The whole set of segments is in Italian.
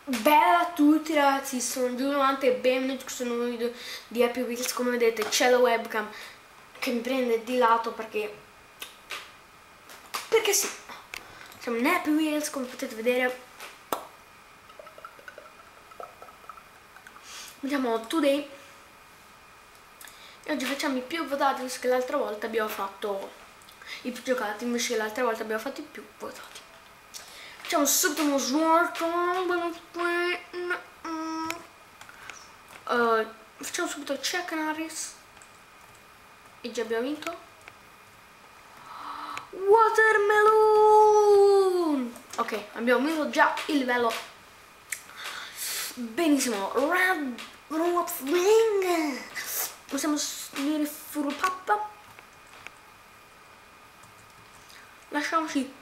Bella a tutti ragazzi, sono Giuliano e benvenuti in questo nuovo video di Happy Wheels. Come vedete c'è la webcam che mi prende di lato perché sì, siamo in Happy Wheels come potete vedere. Andiamo today e oggi facciamo i più votati, visto che l'altra volta abbiamo fatto i più giocati, invece l'altra volta abbiamo fatto i più votati. Facciamo subito uno svolto. Facciamo subito check Harris. E già abbiamo vinto. Watermelon. Ok, abbiamo vinto già il livello. Benissimo. Red Wing. Possiamo dire Furupappa. Lasciamoci.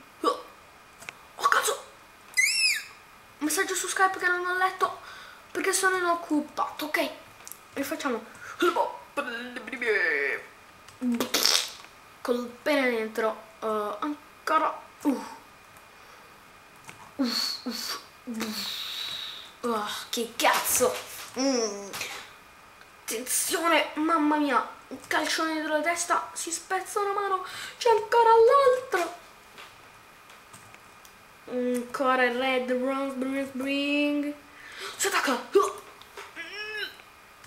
Oh cazzo! Messaggio su Skype che non ho letto perché sono inoccupato. Ok, rifacciamo. Col pene dentro. Ancora. Che cazzo! Attenzione, mamma mia! Un calcione dietro la testa, si spezza una mano, c'è ancora l'altro. Ancora il red bring. Si attacca.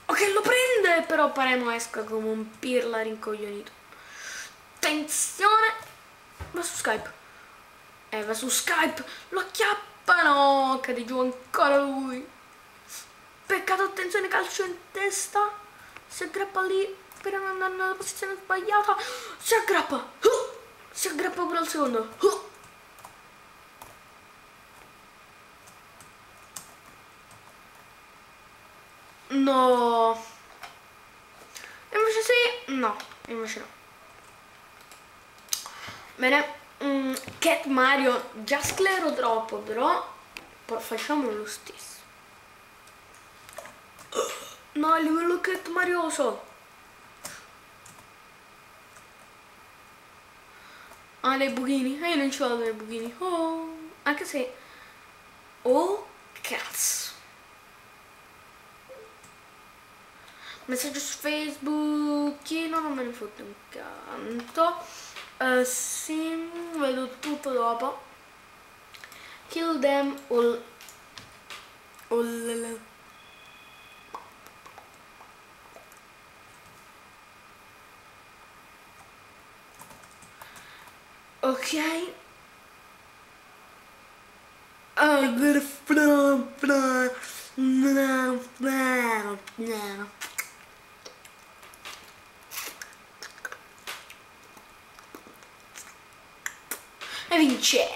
Ok, lo prende, però Paremo esca come un pirla rincoglionito. Attenzione. Va su Skype. Va su Skype. Lo acchiappano. Cade giù ancora lui. Peccato, attenzione, calcio in testa. Si aggrappa lì per non andare nella posizione sbagliata. Si aggrappa. Si aggrappa pure al secondo. No. Invece sì. No, invece no. Bene. Cat Mario già sclero troppo, però facciamo lo stesso. No, il livello Cat Marioso. Ah, dei buchini. Io non ci vado dei buchini. Oh, anche se. Oh, cazzo. Messaggio su Facebook. Non me ne fotte un canto. Sì, vedo tutto dopo. Kill them all. Ok. E vince.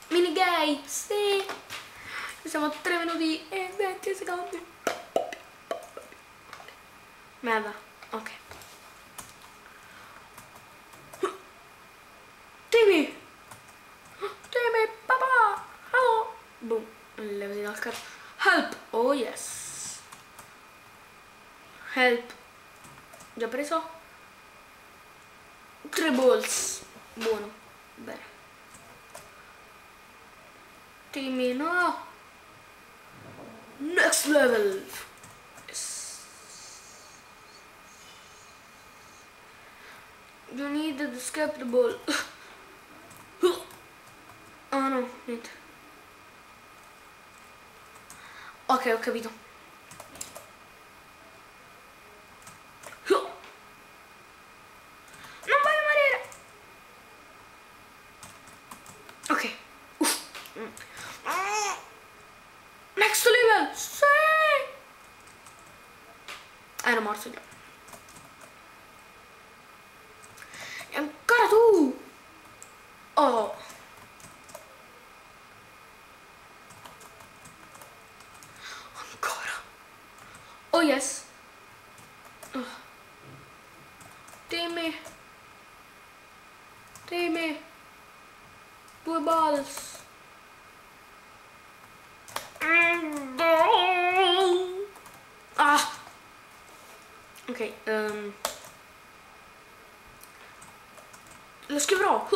Mini gay, sì. Siamo a 3 minuti e 20 secondi. Merda, ok. Timmy, papà, hello. Boom, levati dal carro. Help, oh yes. Help. Già preso? 3 balls. Buono, bene. Timmy, no. Next level. Yes. You need to escape the ball. Ah no, niente. Ok, ho capito. Non voglio morire. Ok. Next level. Sì. Ero morto già. E ancora tu. Oh. Oh yes. Timmy. 2 balls. Ah. Ok. Lo scriverò.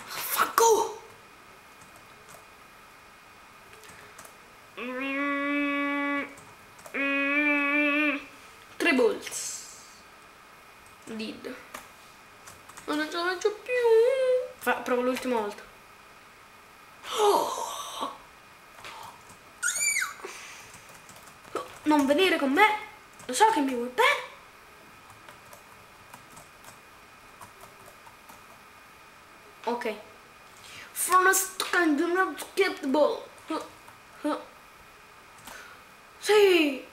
Fanculo. Tribbles. Did. Non ce la faccio più. Provo l'ultima volta. Non venire con me. Lo so che mi vuoi bene. Ok. From a stock and do not get the ball. Sì.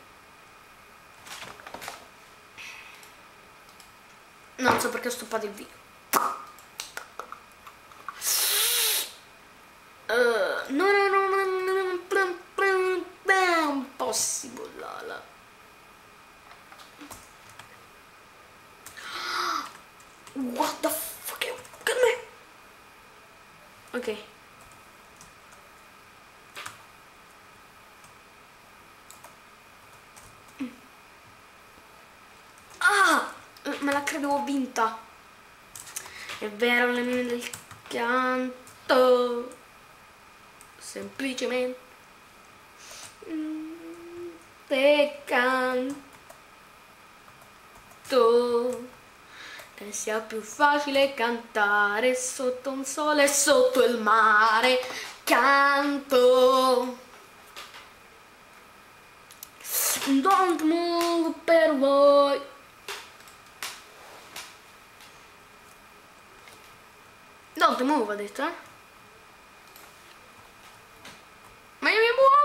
Non so perché ho stoppato il video. No, impossible, Lala. What the fuck? Look at me. Ok. Ah! Me la credevo vinta. È vero, le mine del canto. Semplicemente te canto che sia più facile cantare sotto un sole e sotto il mare. Canto. Don't move per voi. Don't move, ha detto, eh? Ma io mi muovo.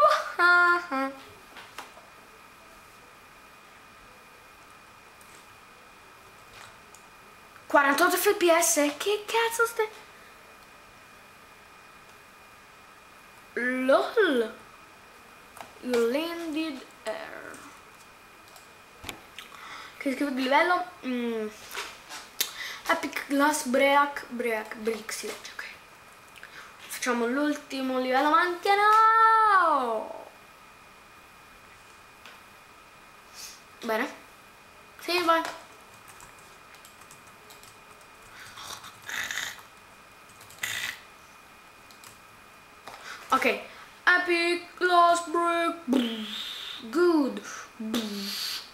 48 fps? Che cazzo stai? LOL. You landed air. Che scrivo di livello? Epic Glass Break si legge, ok. Facciamo l'ultimo livello, manca no! Bene. Sì, vai. Ok. Epic Glass Break. Good.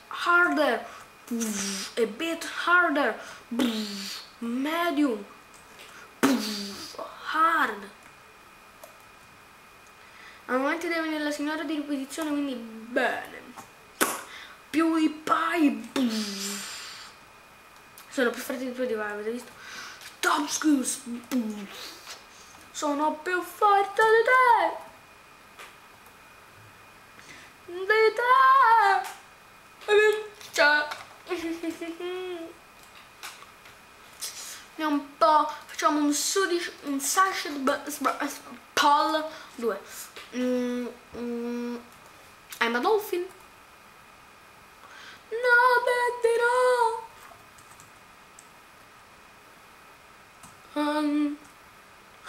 Harder. A bit harder. Medium. Hard. Al momento deve venire la signora di ripetizione, quindi bene. Più i pai. Sono più forti di più di voi, avete visto? Top skills. Sono più forte di te. Di te. Andiamo un po', facciamo un sachet pal 2. I'm a dolphin. No, Betty, no.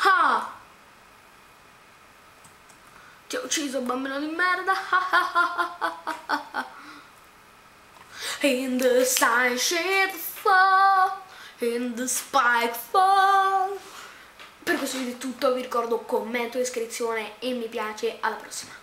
Ha! Ti ho ucciso, bambino di merda. In the sunshine fall, in the spike fall. Per questo video è tutto, vi ricordo commento, iscrizione e mi piace, alla prossima.